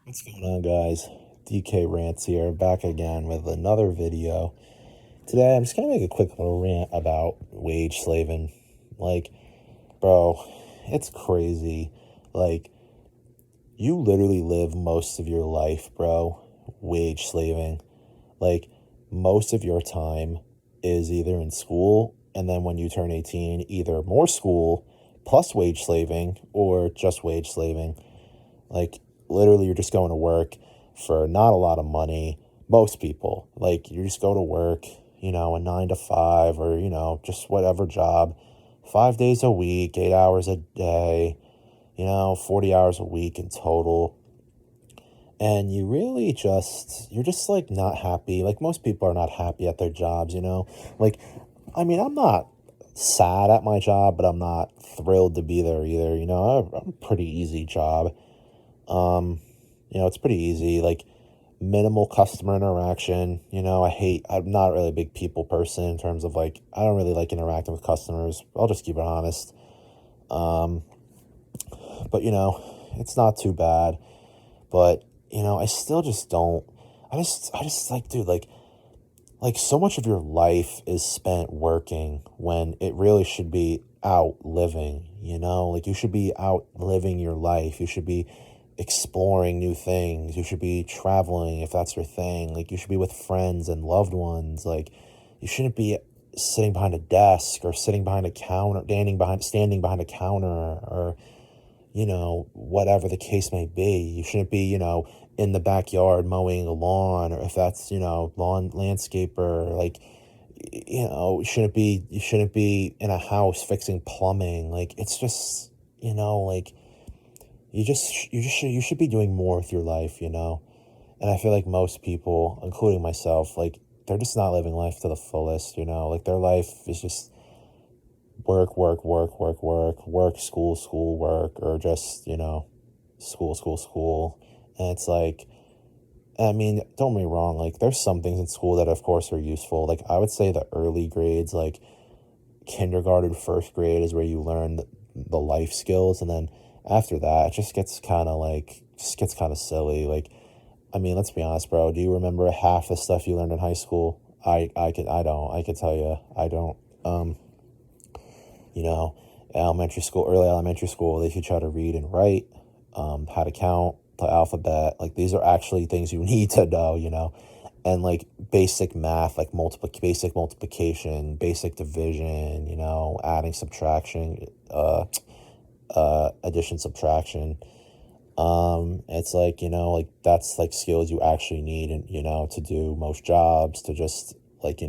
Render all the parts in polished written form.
What's going on, guys? DK Rants here, back again with another video. Today, I'm just gonna make a quick little rant about wage slaving. Like, bro, it's crazy. Like, you literally live most of your life, bro, wage slaving. Like, most of your time is either in school, and then when you turn 18, either more school plus wage slaving or just wage slaving. Like, literally, you're just going to work for not a lot of money. Most people, like, you just go to work, a 9 to 5 or, just whatever job, 5 days a week, 8 hours a day, 40 hours a week in total. And you're just like not happy. Like, most people are not happy at their jobs. Like, I mean, I'm not sad at my job, but I'm not thrilled to be there either. I'm a pretty easy job. Um, it's pretty easy, like minimal customer interaction. I'm not really a big people person in terms of like, I don't really like interacting with customers. I'll just keep it honest. Um, but it's not too bad. But, I still just don't, I just like, dude, like so much of your life is spent working when it really should be out living. Like, you should be out living your life. You should be exploring new things. You should be traveling if that's your thing. Like, you should be with friends and loved ones. Like, you shouldn't be sitting behind a desk or sitting behind a counter, standing behind a counter, or whatever the case may be. You shouldn't be, in the backyard mowing the lawn, or if that's, lawn landscaper. Like, you shouldn't be in a house fixing plumbing. Like, it's just, like, you should be doing more with your life. And I feel like most people, including myself, like, they're just not living life to the fullest. Like, their life is just work, work, work, work, work, work, school, school, work, or just, school, school, school. And it's like, I mean, don't get me wrong, like, there's some things in school that, of course, are useful. Like, I would say the early grades, like kindergarten, first grade, is where you learn the life skills. And then after that, it just gets kind of silly. Like, I mean, let's be honest, bro. Do you remember half the stuff you learned in high school? I don't. I could tell you, I don't. You know, early elementary school, they teach you how to read and write, how to count, the alphabet. Like, these are actually things you need to know. And like basic math, like basic multiplication, basic division, adding, subtraction, addition, subtraction. It's like, like, that's like skills you actually need, and, to do most jobs, to just, like,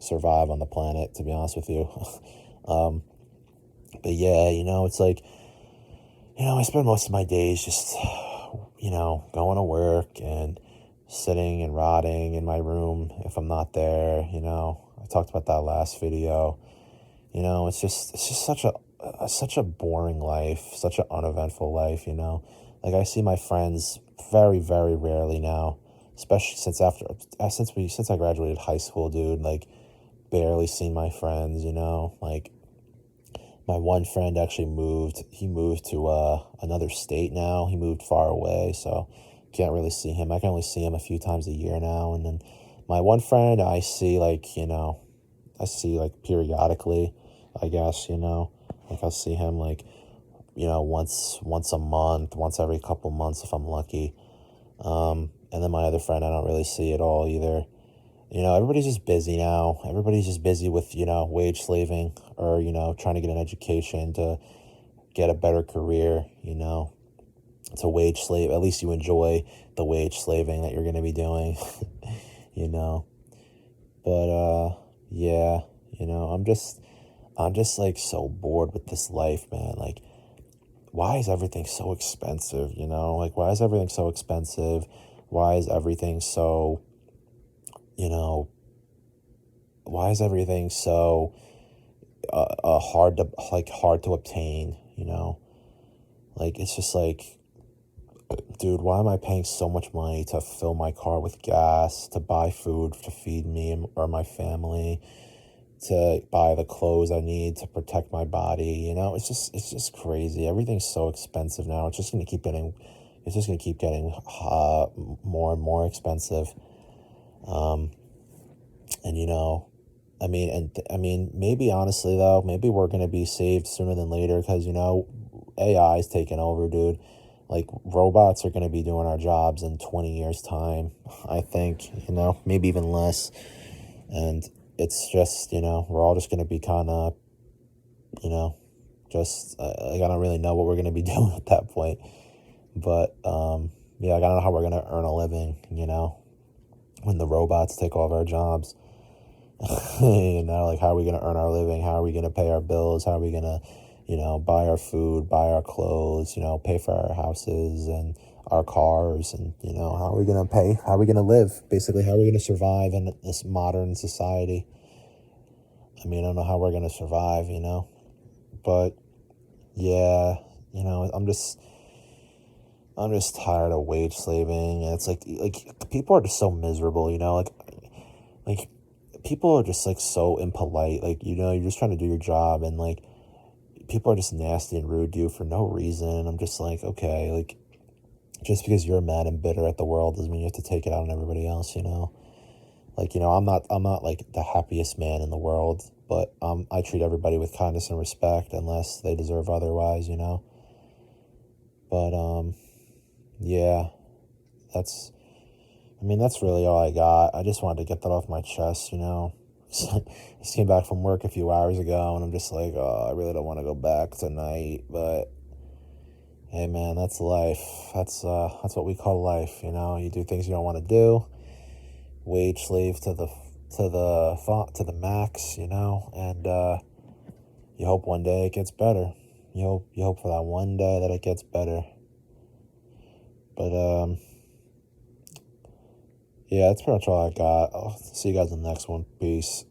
survive on the planet, to be honest with you. um, but yeah, it's like, I spend most of my days just, going to work and sitting and rotting in my room if I'm not there. I talked about that last video. It's just such a boring life, such an uneventful life. Like, I see my friends very, very rarely now, especially since I graduated high school, dude. Like, barely seen my friends. Like, my one friend actually moved to another state now. He moved far away, so can't really see him. I can only see him a few times a year now. And then my one friend I see like periodically, I guess. Like, I'll see him like, once a month, once every couple months if I'm lucky. And then my other friend, I don't really see at all either. Everybody's just busy now. Everybody's just busy with, wage slaving, or, trying to get an education to get a better career. It's a wage slave. At least you enjoy the wage slaving that you're going to be doing, you know. But, yeah, I'm just like so bored with this life, man. Like, why is everything so expensive? Like, why is everything so expensive? Why is everything so, you know, why is everything so hard to obtain? Like, it's just like, dude, why am I paying so much money to fill my car with gas, to buy food to feed me or my family, to buy the clothes I need to protect my body? It's just crazy. Everything's so expensive now. It's just going to keep it's just going to keep getting more and more expensive. And maybe honestly though, maybe we're going to be saved sooner than later because, AI is taking over, dude. Like, robots are going to be doing our jobs in 20 years time, I think, maybe even less. And it's just, we're all just going to be kind of, just, like, I don't really know what we're going to be doing at that point. But, yeah, I don't know how we're going to earn a living, when the robots take all of our jobs. Like, how are we going to earn our living? How are we going to pay our bills? How are we going to, buy our food, buy our clothes, pay for our houses and our cars? And, how are we going to pay? How are we going to live? Basically, how are we going to survive in this modern society? I don't know how we're going to survive, but yeah, I'm just tired of wage slaving. And it's like people are just so miserable, like people are just like so impolite. Like, you're just trying to do your job, and like people are just nasty and rude to you for no reason. And I'm just like, okay, like, just because you're mad and bitter at the world doesn't mean you have to take it out on everybody else, Like, I'm not like the happiest man in the world, but I treat everybody with kindness and respect unless they deserve otherwise, But yeah, that's that's really all I got. I just wanted to get that off my chest, Just came back from work a few hours ago, and I'm just like, oh, I really don't want to go back tonight. But hey, man, that's life. That's what we call life. You do things you don't want to do. Wage slave to the max. And you hope one day it gets better. You hope for that one day that it gets better. But yeah, that's pretty much all I got. I'll see you guys in the next one. Peace.